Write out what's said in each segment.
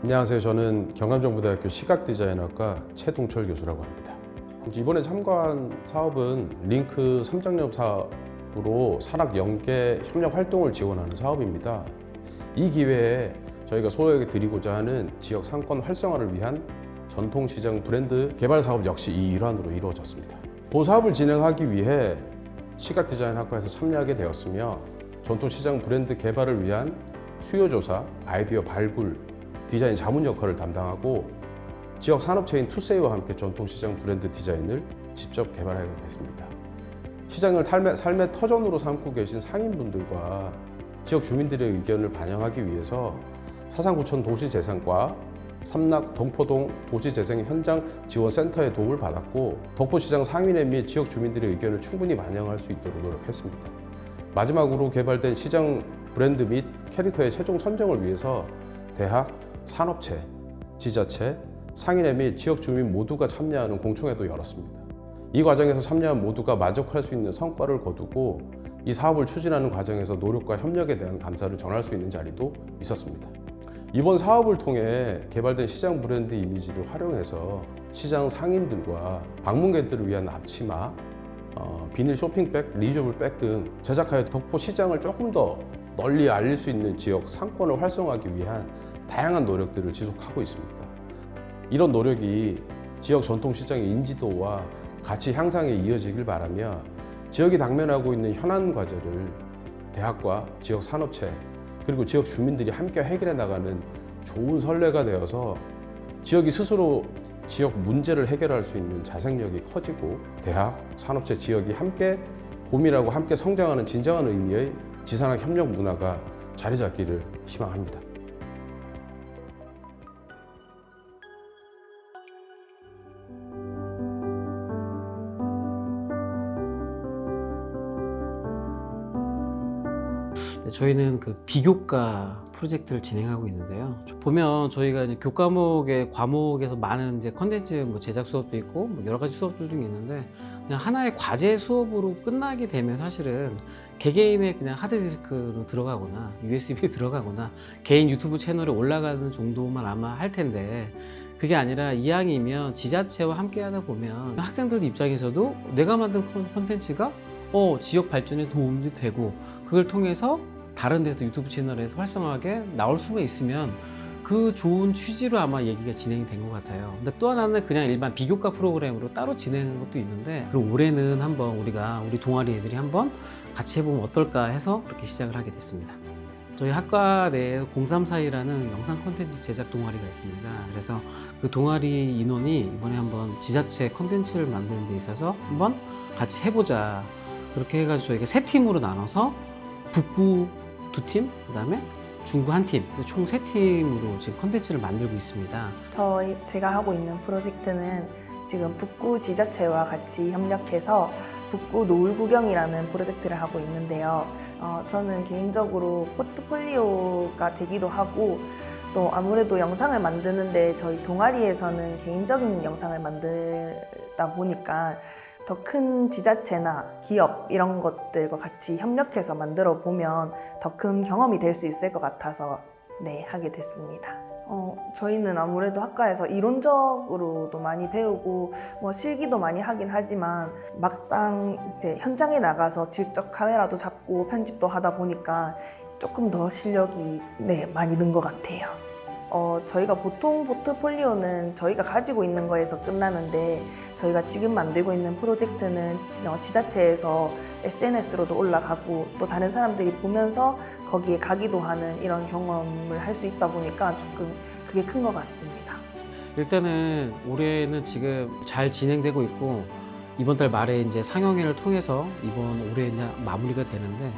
안녕하세요. 저는 경남정부대학교 시각디자인학과 최동철 교수라고 합니다. 이번에 참가한 사업은 링크 삼장협 사업으로 산학 연계 협력 활동을 지원하는 사업입니다. 이 기회에 저희가 소개해 드리고자 하는 지역 상권 활성화를 위한 전통시장 브랜드 개발 사업 역시 이 일환으로 이루어졌습니다. 본 사업을 진행하기 위해 시각디자인학과에서 참여하게 되었으며 전통시장 브랜드 개발을 위한 수요조사, 아이디어 발굴, 디자인 자문 역할을 담당하고 지역 산업체인 투세이와 함께 전통시장 브랜드 디자인을 직접 개발하게 됐습니다. 시장을 삶의 터전으로 삼고 계신 상인분들과 지역 주민들의 의견을 반영하기 위해서 사상구천 도시재생과 삼락 덕포동 도시재생 현장 지원센터의 도움을 받았고 덕포시장 상인회 및 지역 주민들의 의견을 충분히 반영할 수 있도록 노력했습니다. 마지막으로 개발된 시장 브랜드 및 캐릭터의 최종 선정을 위해서 대학, 산업체, 지자체, 상인회 및 지역 주민 모두가 참여하는 공청회도 열었습니다. 이 과정에서 참여한 모두가 만족할 수 있는 성과를 거두고 이 사업을 추진하는 과정에서 노력과 협력에 대한 감사를 전할 수 있는 자리도 있었습니다. 이번 사업을 통해 개발된 시장 브랜드 이미지를 활용해서 시장 상인들과 방문객들을 위한 앞치마, 비닐 쇼핑백, 리저블 백 등 제작하여 덕포 시장을 조금 더 널리 알릴 수 있는 지역 상권을 활성화하기 위한 다양한 노력들을 지속하고 있습니다. 이런 노력이 지역 전통시장의 인지도와 가치 향상에 이어지길 바라며 지역이 당면하고 있는 현안 과제를 대학과 지역 산업체 그리고 지역 주민들이 함께 해결해 나가는 좋은 선례가 되어서 지역이 스스로 지역 문제를 해결할 수 있는 자생력이 커지고 대학, 산업체, 지역이 함께 고민하고 함께 성장하는 진정한 의미의 지산학 협력 문화가 자리 잡기를 희망합니다. 저희는 그 비교과 프로젝트를 진행하고 있는데요. 보면 저희가 이제 교과목의 과목에서 많은 이제 컨텐츠 제작 수업도 있고 여러 가지 수업들 중에 있는데 그냥 하나의 과제 수업으로 끝나게 되면 사실은 개개인의 그냥 하드디스크로 들어가거나 USB에 들어가거나 개인 유튜브 채널에 올라가는 정도만 아마 할 텐데 그게 아니라 이왕이면 지자체와 함께 하다 보면 학생들 입장에서도 내가 만든 콘텐츠가 지역 발전에 도움이 되고 그걸 통해서 다른 데서 유튜브 채널에서 활성화하게 나올 수가 있으면 그 좋은 취지로 아마 얘기가 진행이 된 것 같아요. 근데 또 하나는 그냥 일반 비교과 프로그램으로 따로 진행한 것도 있는데 그럼 올해는 한번 우리 동아리 애들이 한번 같이 해보면 어떨까 해서 그렇게 시작을 하게 됐습니다. 저희 학과 내에 0342라는 영상 콘텐츠 제작 동아리가 있습니다. 그래서 그 동아리 인원이 이번에 한번 지자체 콘텐츠를 만드는 데 있어서 한번 같이 해보자 그렇게 해가지고 저희가 세 팀으로 나눠서 북구 2팀, 그 다음에 중구 1팀, 총 3팀으로 지금 컨텐츠를 만들고 있습니다. 제가 하고 있는 프로젝트는 지금 북구 지자체와 같이 협력해서 북구 노을 구경이라는 프로젝트를 하고 있는데요. 저는 개인적으로 포트폴리오가 되기도 하고 또 아무래도 영상을 만드는데 저희 동아리에서는 개인적인 영상을 만들다 보니까 더 큰 지자체나 기업 이런 것들과 같이 협력해서 만들어 보면 더 큰 경험이 될 수 있을 것 같아서 하게 됐습니다. 저희는 아무래도 학과에서 이론적으로도 많이 배우고 실기도 많이 하긴 하지만 막상 이제 현장에 나가서 직접 카메라도 잡고 편집도 하다 보니까 조금 더 실력이 많이 는 것 같아요. 저희가 보통 포트폴리오는 저희가 가지고 있는 거에서 끝나는데 저희가 지금 만들고 있는 프로젝트는 지자체에서 SNS로도 올라가고 또 다른 사람들이 보면서 거기에 가기도 하는 이런 경험을 할 수 있다 보니까 조금 그게 큰 것 같습니다. 일단은 올해는 지금 잘 진행되고 있고 이번 달 말에 이제 상영회를 통해서 이번 올해 이제 마무리가 되는데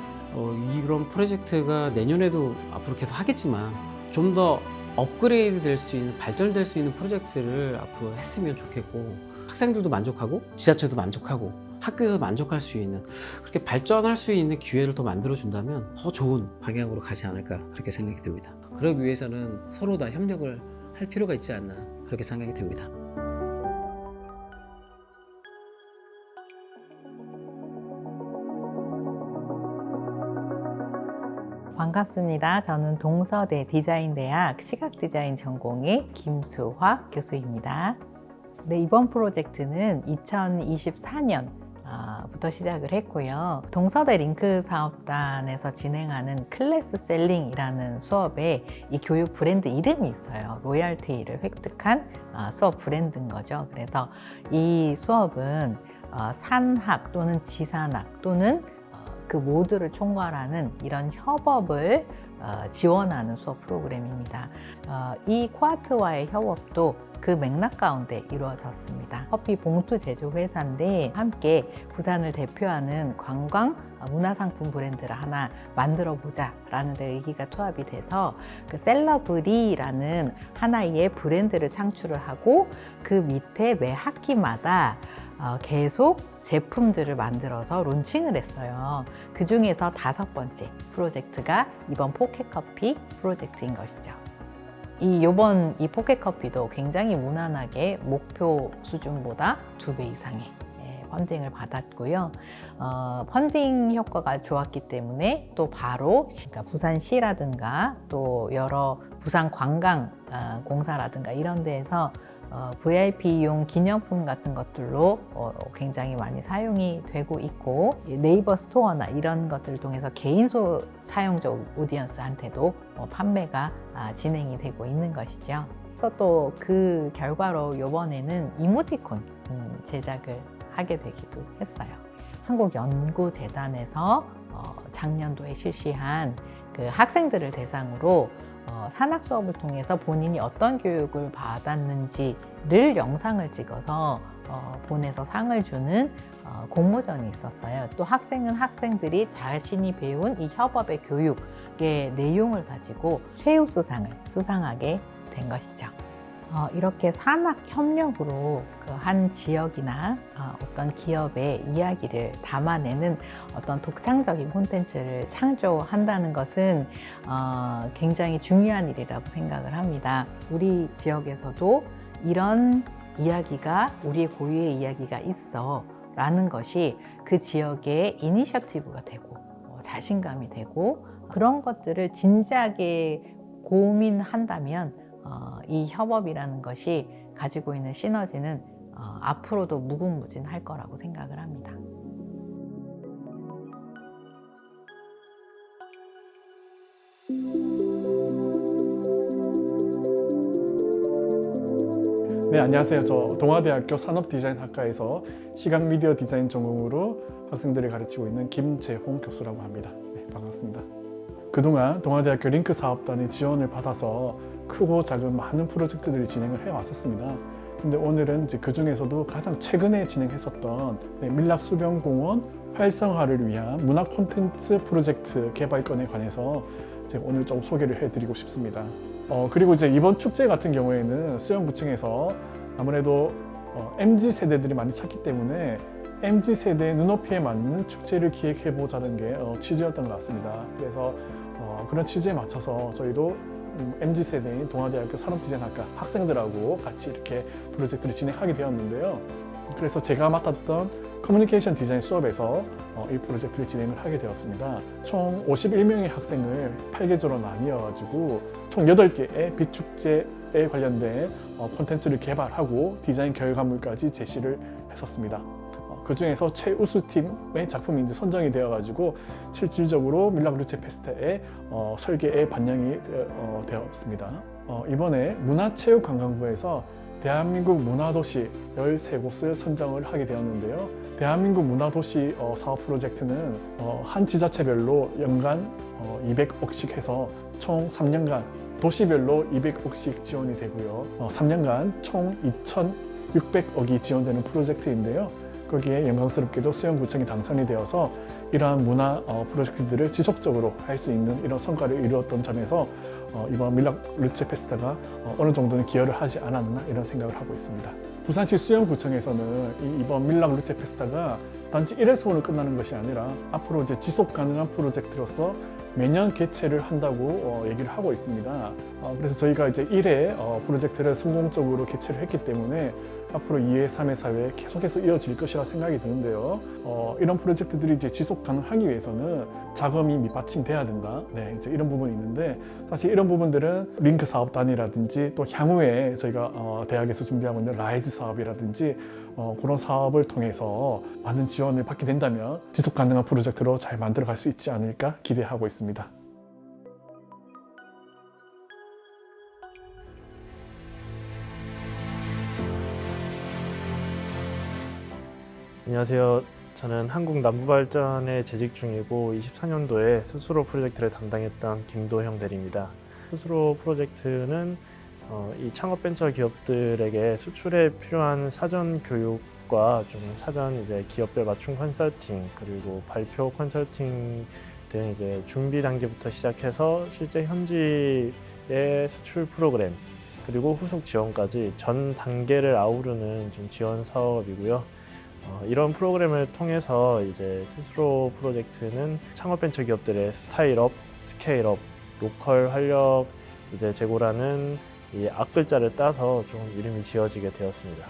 이런 프로젝트가 내년에도 앞으로 계속 하겠지만 좀 더 업그레이드 될 수 있는 발전될 수 있는 프로젝트를 앞으로 했으면 좋겠고 학생들도 만족하고 지자체도 만족하고 학교에서 만족할 수 있는 그렇게 발전할 수 있는 기회를 더 만들어 준다면 더 좋은 방향으로 가지 않을까 그렇게 생각이 듭니다. 그러기 위해서는 서로 다 협력을 할 필요가 있지 않나 그렇게 생각이 듭니다. 반갑습니다. 저는 동서대 디자인대학 시각디자인 전공의 김수화 교수입니다. 네, 이번 프로젝트는 2024년 부터 시작을 했고요. 동서대 링크 사업단에서 진행하는 클래스 셀링이라는 수업에 이 교육 브랜드 이름이 있어요. 로열티를 획득한 수업 브랜드인 거죠. 그래서 이 수업은 산학 또는 지산학 또는 그 모두를 총괄하는 이런 협업을 지원하는 수업 프로그램입니다. 이 코아트와의 협업도 그 맥락 가운데 이루어졌습니다. 커피 봉투 제조 회사인데 함께 부산을 대표하는 관광 문화상품 브랜드를 하나 만들어 보자 라는 데 의기가 투합이 돼서 그 셀러브리라는 하나의 브랜드를 창출을 하고 그 밑에 매 학기마다 계속 제품들을 만들어서 론칭을 했어요. 그 중에서 5번째 프로젝트가 이번 포켓커피 프로젝트인 것이죠. 이번 포켓커피도 굉장히 무난하게 목표 수준보다 2배 이상의 펀딩을 받았고요. 펀딩 효과가 좋았기 때문에 또 바로 부산시라든가 또 여러 부산관광공사라든가 이런 데에서 VIP용 기념품 같은 것들로 굉장히 많이 사용이 되고 있고 네이버 스토어나 이런 것들을 통해서 개인 사용자 오디언스한테도 판매가 진행이 되고 있는 것이죠. 그래서 또 그 결과로 이번에는 이모티콘 제작을 하게 되기도 했어요. 한국연구재단에서 작년도에 실시한 그 학생들을 대상으로 산학 수업을 통해서 본인이 어떤 교육을 받았는지를 영상을 찍어서 보내서 상을 주는 공모전이 있었어요. 또 학생은 학생들이 자신이 배운 이 협업의 교육의 내용을 가지고 최우수상을 수상하게 된 것이죠. 이렇게 산학 협력으로 그 한 지역이나 어떤 기업의 이야기를 담아내는 어떤 독창적인 콘텐츠를 창조한다는 것은 굉장히 중요한 일이라고 생각을 합니다. 우리 지역에서도 이런 이야기가 우리의 고유의 이야기가 있어 라는 것이 그 지역의 이니셔티브가 되고 자신감이 되고 그런 것들을 진지하게 고민한다면 이 협업이라는 것이 가지고 있는 시너지는 앞으로도 무궁무진할 거라고 생각을 합니다. 네, 안녕하세요. 저 동아대학교 산업디자인학과에서 시각미디어 디자인 전공으로 학생들을 가르치고 있는 김재홍 교수라고 합니다. 네, 반갑습니다. 그동안 동아대학교 링크 사업단의 지원을 받아서 크고 작은 많은 프로젝트들을 진행을 해왔었습니다. 근데 오늘은 이제 그 중에서도 가장 최근에 진행했었던 밀락수변공원 활성화를 위한 문화 콘텐츠 프로젝트 개발건에 관해서 제가 오늘 좀 소개를 해드리고 싶습니다. 그리고 이제 이번 축제 같은 경우에는 수영구청에서 아무래도 MZ세대들이 많이 찾기 때문에 MZ세대의 눈높이에 맞는 축제를 기획해보자는 게 취지였던 것 같습니다. 그래서 그런 취지에 맞춰서 저희도 MZ세대인 동아대학교 산업디자인학과 학생들하고 같이 이렇게 프로젝트를 진행하게 되었는데요. 그래서 제가 맡았던 커뮤니케이션 디자인 수업에서 이 프로젝트를 진행을 하게 되었습니다. 총 51명의 학생을 8계절로 나뉘어가지고 총 8개의 빛축제에 관련된 콘텐츠를 개발하고 디자인 결과물까지 제시를 했었습니다. 그 중에서 최우수팀의 작품이 이제 선정이 되어가지고 실질적으로 밀락루체 페스타의 설계에 반영이 되었습니다. 이번에 문화체육관광부에서 대한민국 문화도시 13곳을 선정을 하게 되었는데요. 대한민국 문화도시 사업 프로젝트는 한 지자체별로 연간 200억씩 해서 총 3년간 도시별로 200억씩 지원이 되고요. 3년간 총 2,600억이 지원되는 프로젝트인데요. 거기에 영광스럽게도 수영구청이 당선이 되어서 이러한 문화 프로젝트들을 지속적으로 할 수 있는 이런 성과를 이루었던 점에서 이번 밀락루체 페스타가 어느 정도는 기여를 하지 않았나 이런 생각을 하고 있습니다. 부산시 수영구청에서는 이번 밀락루체 페스타가 단지 1회서 오늘 끝나는 것이 아니라 앞으로 이제 지속 가능한 프로젝트로서 매년 개최를 한다고 얘기를 하고 있습니다. 그래서 저희가 이제 1회 프로젝트를 성공적으로 개최를 했기 때문에 앞으로 2회, 3회, 4회 계속해서 이어질 것이라 생각이 드는데요. 이런 프로젝트들이 이제 지속 가능하기 위해서는 자금이 밑받침돼야 된다. 네, 이제 이런 부분이 있는데 사실 이런 부분들은 링크 사업 단위라든지 또 향후에 저희가 대학에서 준비하고 있는 라이즈 사업이라든지 그런 사업을 통해서 많은 지원을 받게 된다면 지속 가능한 프로젝트로 잘 만들어갈 수 있지 않을까 기대하고 있습니다. 안녕하세요. 저는 한국남부발전에 재직 중이고 24년도에 스스로 프로젝트를 담당했던 김도형 대리입니다. 스스로 프로젝트는 이 창업벤처 기업들에게 수출에 필요한 사전 교육과 좀 사전 이제 기업별 맞춤 컨설팅 그리고 발표 컨설팅 등 이제 준비 단계부터 시작해서 실제 현지의 수출 프로그램 그리고 후속 지원까지 전 단계를 아우르는 좀 지원 사업이고요. 이런 프로그램을 통해서 이제 스스로 프로젝트는 창업벤처 기업들의 스타일업, 스케일업, 로컬 활력 이제 제고라는 이 앞글자를 따서 좀 이름이 지어지게 되었습니다.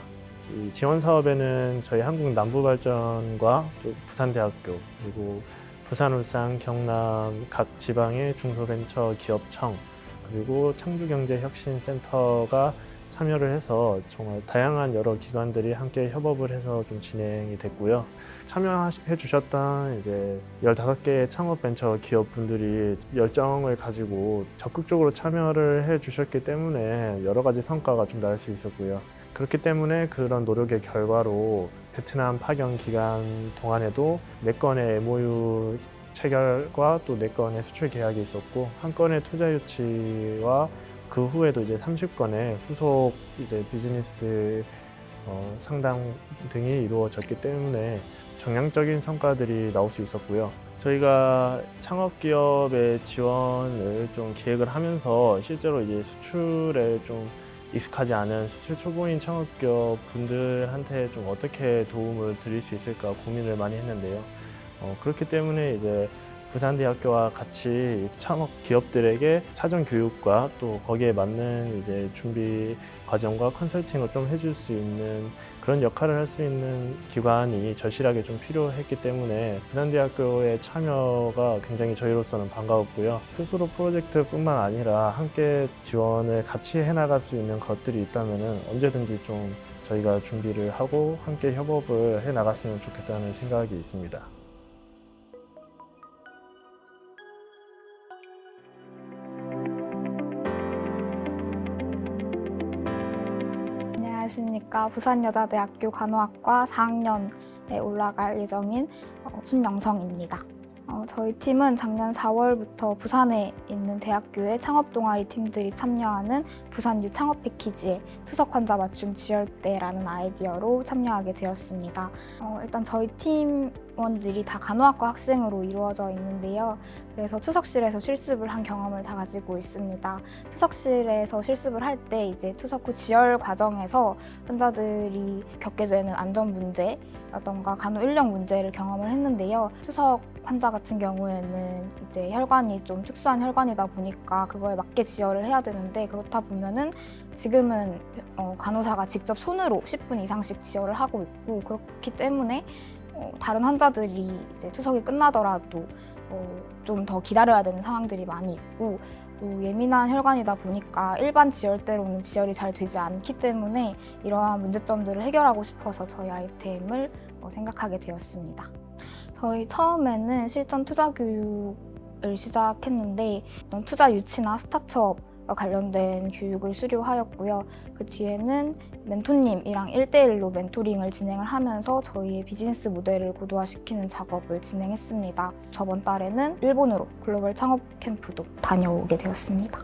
이 지원 사업에는 저희 한국남부발전과 또 부산대학교 그리고 부산, 울산, 경남 각 지방의 중소벤처 기업청 그리고 창조경제혁신센터가 참여를 해서 정말 다양한 여러 기관들이 함께 협업을 해서 좀 진행이 됐고요. 참여해 주셨던 이제 15개의 창업 벤처 기업분들이 열정을 가지고 적극적으로 참여를 해 주셨기 때문에 여러 가지 성과가 좀 날 수 있었고요. 그렇기 때문에 그런 노력의 결과로 베트남 파견 기간 동안에도 4건의 MOU 체결과 또 4건의 수출 계약이 있었고 한 건의 투자 유치와 그 후에도 이제 30건의 후속 이제 비즈니스 상담 등이 이루어졌기 때문에 정량적인 성과들이 나올 수 있었고요. 저희가 창업 기업의 지원을 좀 기획을 하면서 실제로 이제 수출에 좀 익숙하지 않은 수출 초보인 창업 기업 분들한테 좀 어떻게 도움을 드릴 수 있을까 고민을 많이 했는데요. 그렇기 때문에 이제 부산대학교와 같이 창업 기업들에게 사전 교육과 또 거기에 맞는 이제 준비 과정과 컨설팅을 좀 해줄 수 있는 그런 역할을 할 수 있는 기관이 절실하게 좀 필요했기 때문에 부산대학교의 참여가 굉장히 저희로서는 반가웠고요. 스스로 프로젝트뿐만 아니라 함께 지원을 같이 해나갈 수 있는 것들이 있다면 언제든지 좀 저희가 준비를 하고 함께 협업을 해나갔으면 좋겠다는 생각이 있습니다. 안녕하십니까. 부산여자대학교 간호학과 4학년에 올라갈 예정인 손영성입니다. 저희 팀은 작년 4월부터 부산에 있는 대학교의 창업 동아리 팀들이 참여하는 부산유 창업 패키지에 투석 환자 맞춤 지열대라는 아이디어로 참여하게 되었습니다. 일단 저희 팀원들이 다 간호학과 학생으로 이루어져 있는데요. 그래서 투석실에서 실습을 한 경험을 다 가지고 있습니다. 투석실에서 실습을 할 때 이제 투석 후 지열 과정에서 환자들이 겪게 되는 안전 문제라던가 간호 인력 문제를 경험을 했는데요. 투석 환자 같은 경우에는 이제 혈관이 좀 특수한 혈관이다 보니까 그거에 맞게 지혈을 해야 되는데 그렇다 보면은 지금은 간호사가 직접 손으로 10분 이상씩 지혈을 하고 있고 그렇기 때문에 다른 환자들이 이제 투석이 끝나더라도 좀 더 기다려야 되는 상황들이 많이 있고 또 예민한 혈관이다 보니까 일반 지혈대로는 지혈이 잘 되지 않기 때문에 이러한 문제점들을 해결하고 싶어서 저희 아이템을 생각하게 되었습니다. 저희 처음에는 실전 투자 교육을 시작했는데 투자 유치나 스타트업과 관련된 교육을 수료하였고요. 그 뒤에는 멘토님이랑 1대1로 멘토링을 진행을 하면서 저희의 비즈니스 모델을 고도화시키는 작업을 진행했습니다. 저번 달에는 일본으로 글로벌 창업 캠프도 다녀오게 되었습니다.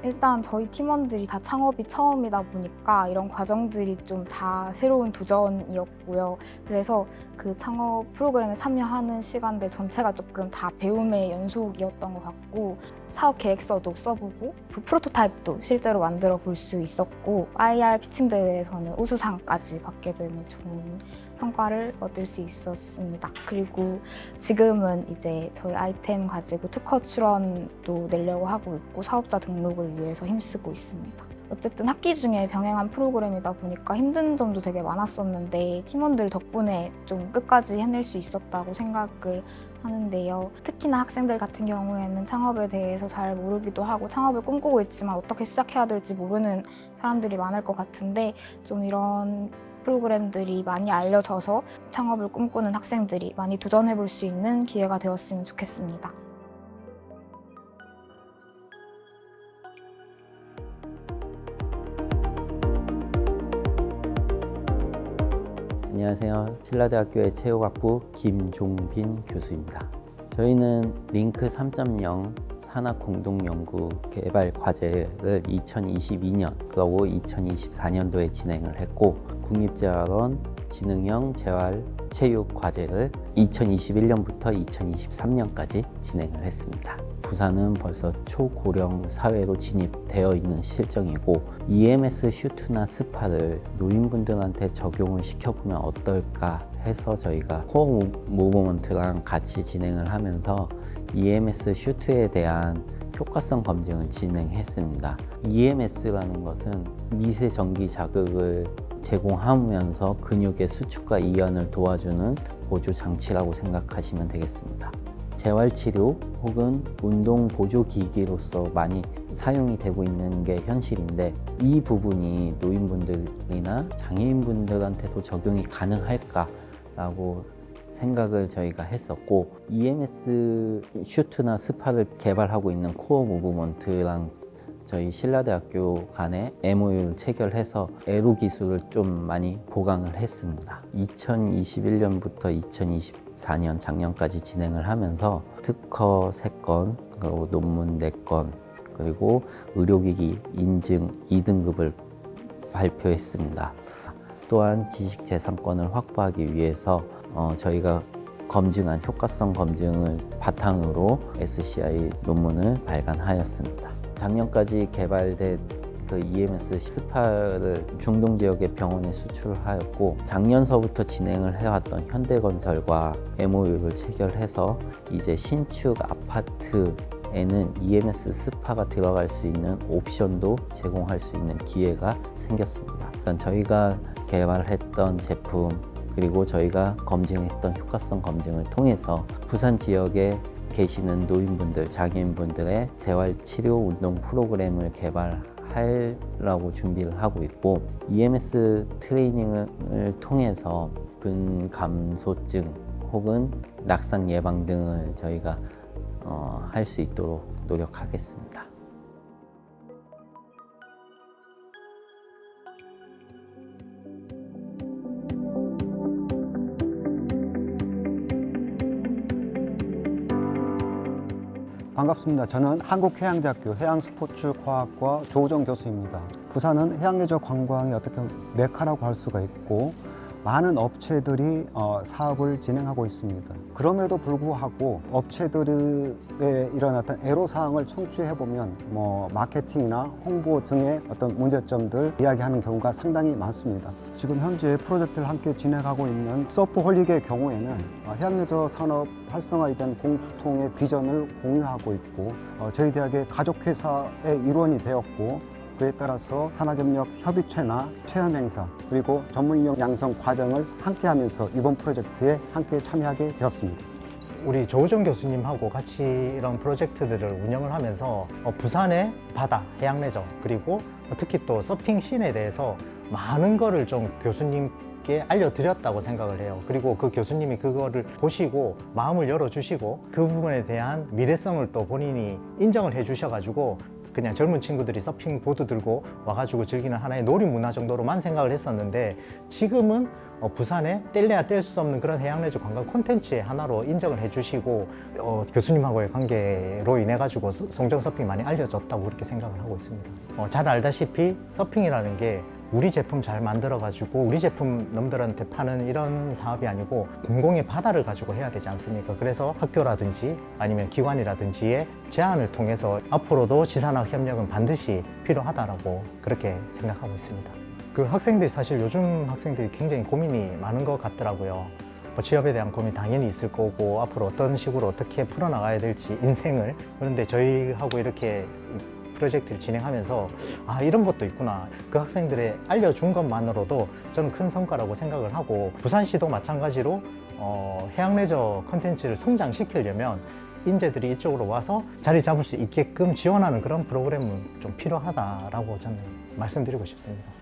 일단 저희 팀원들이 다 창업이 처음이다 보니까 이런 과정들이 좀 다 새로운 도전이었고요. 그래서 그 창업 프로그램에 참여하는 시간들 전체가 조금 다 배움의 연속이었던 것 같고 사업 계획서도 써보고 그 프로토타입도 실제로 만들어 볼 수 있었고 IR 피칭 대회에서는 우수상까지 받게 되는 좋은 성과를 얻을 수 있었습니다. 그리고 지금은 이제 저희 아이템 가지고 특허 출원도 내려고 하고 있고 사업자 등록을 위해서 힘쓰고 있습니다. 어쨌든 학기 중에 병행한 프로그램이다 보니까 힘든 점도 되게 많았었는데 팀원들 덕분에 좀 끝까지 해낼 수 있었다고 생각을 하는데요. 특히나 학생들 같은 경우에는 창업에 대해서 잘 모르기도 하고 창업을 꿈꾸고 있지만 어떻게 시작해야 될지 모르는 사람들이 많을 것 같은데 좀 이런 프로그램들이 많이 알려져서 창업을 꿈꾸는 학생들이 많이 도전해 볼 수 있는 기회가 되었으면 좋겠습니다. 안녕하세요. 신라대학교의 체육학부 김종빈 교수입니다. 저희는 링크 3.0 산학공동연구 개발 과제를 2022년 그리고 2024년도에 진행을 했고 국립재활원 지능형 재활 체육 과제를 2021년부터 2023년까지 진행을 했습니다. 부산은 벌써 초고령 사회로 진입되어 있는 실정이고 EMS 슈트나 스파를 노인분들한테 적용을 시켜보면 어떨까 해서 저희가 코어 무브먼트랑 같이 진행을 하면서 EMS 슈트에 대한 효과성 검증을 진행했습니다. EMS라는 것은 미세 전기 자극을 제공하면서 근육의 수축과 이완을 도와주는 보조 장치라고 생각하시면 되겠습니다. 재활치료 혹은 운동 보조 기기로서 많이 사용이 되고 있는 게 현실인데 이 부분이 노인분들이나 장애인분들한테도 적용이 가능할까라고 생각을 저희가 했었고 EMS 슈트나 스파를 개발하고 있는 코어 무브먼트랑 저희 신라대학교 간에 MOU를 체결해서 에로 기술을 좀 많이 보강을 했습니다. 2021년부터 2024년 작년까지 진행을 하면서 특허 3건, 그리고 논문 4건, 그리고 의료기기 인증 2등급을 발표했습니다. 또한 지식재산권을 확보하기 위해서 저희가 검증한 효과성 검증을 바탕으로 SCI 논문을 발간하였습니다. 작년까지 개발된 그 EMS 스파를 중동 지역의 병원에 수출하였고 작년서부터 진행을 해왔던 현대건설과 MOU를 체결해서 이제 신축 아파트에는 EMS 스파가 들어갈 수 있는 옵션도 제공할 수 있는 기회가 생겼습니다. 그러니까 저희가 개발했던 제품 그리고 저희가 검증했던 효과성 검증을 통해서 부산 지역에 계시는 노인분들, 장애인분들의 재활치료 운동 프로그램을 개발하려고 준비를 하고 있고 EMS 트레이닝을 통해서 근감소증 혹은 낙상 예방 등을 저희가 할 수 있도록 노력하겠습니다. 반갑습니다. 저는 한국해양대학교 해양스포츠과학과 조우정 교수입니다. 부산은 해양레저 관광이 어떻게 메카라고 할 수가 있고 많은 업체들이 사업을 진행하고 있습니다. 그럼에도 불구하고 업체들의 이런 어떤 애로사항을 청취해보면 마케팅이나 홍보 등의 어떤 문제점들 이야기하는 경우가 상당히 많습니다. 지금 현재 프로젝트를 함께 진행하고 있는 서프홀릭의 경우에는 해양레저 산업 활성화에 대한 공통의 비전을 공유하고 있고 저희 대학의 가족회사의 일원이 되었고 그에 따라서 산학협력 협의체나 체험행사 그리고 전문인력 양성 과정을 함께하면서 이번 프로젝트에 함께 참여하게 되었습니다. 우리 조우정 교수님하고 같이 이런 프로젝트들을 운영을 하면서 부산의 바다, 해양레저 그리고 특히 또 서핑 씬에 대해서 많은 거를 좀 교수님께 알려드렸다고 생각을 해요. 그리고 그 교수님이 그거를 보시고 마음을 열어주시고 그 부분에 대한 미래성을 또 본인이 인정을 해주셔가지고 그냥 젊은 친구들이 서핑 보드 들고 와가지고 즐기는 하나의 놀이 문화 정도로만 생각을 했었는데 지금은 부산에 뗄래야 뗄 수 없는 그런 해양레저 관광 콘텐츠의 하나로 인정을 해주시고 교수님하고의 관계로 인해 가지고 송정 서핑이 많이 알려졌다고 그렇게 생각을 하고 있습니다. 잘 알다시피 서핑이라는 게 우리 제품 잘 만들어가지고 우리 제품 남들한테 파는 이런 사업이 아니고 공공의 바다를 가지고 해야 되지 않습니까? 그래서 학교라든지 아니면 기관이라든지의 제안을 통해서 앞으로도 지산학 협력은 반드시 필요하다라고 그렇게 생각하고 있습니다. 그 학생들이 사실 요즘 학생들이 굉장히 고민이 많은 것 같더라고요. 뭐 취업에 대한 고민 당연히 있을 거고 앞으로 어떤 식으로 어떻게 풀어나가야 될지 인생을. 그런데 저희하고 이렇게 이 프로젝트를 진행하면서 아 이런 것도 있구나. 그 학생들의 알려준 것만으로도 저는 큰 성과라고 생각을 하고 부산시도 마찬가지로 해양레저 컨텐츠를 성장시키려면 인재들이 이쪽으로 와서 자리 잡을 수 있게끔 지원하는 그런 프로그램은 좀 필요하다라고 저는 말씀드리고 싶습니다.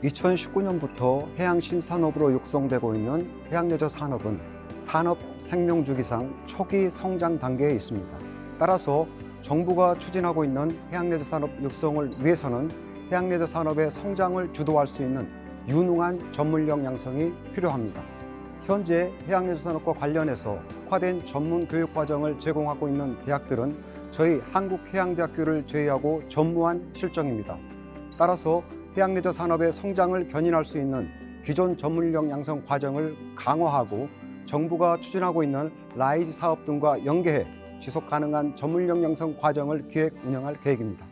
2019년부터 해양 신산업으로 육성되고 있는 해양레저 산업은 산업 생명주기상 초기 성장 단계에 있습니다. 따라서 정부가 추진하고 있는 해양레저 산업 육성을 위해서는 해양레저 산업의 성장을 주도할 수 있는 유능한 전문력 양성이 필요합니다. 현재 해양레저 산업과 관련해서 특화된 전문 교육 과정을 제공하고 있는 대학들은 저희 한국해양대학교를 제외하고 전무한 실정입니다. 따라서 해양레저 산업의 성장을 견인할 수 있는 기존 전문력 양성 과정을 강화하고 정부가 추진하고 있는 라이즈 사업 등과 연계해 지속 가능한 전문력 양성 과정을 기획 운영할 계획입니다.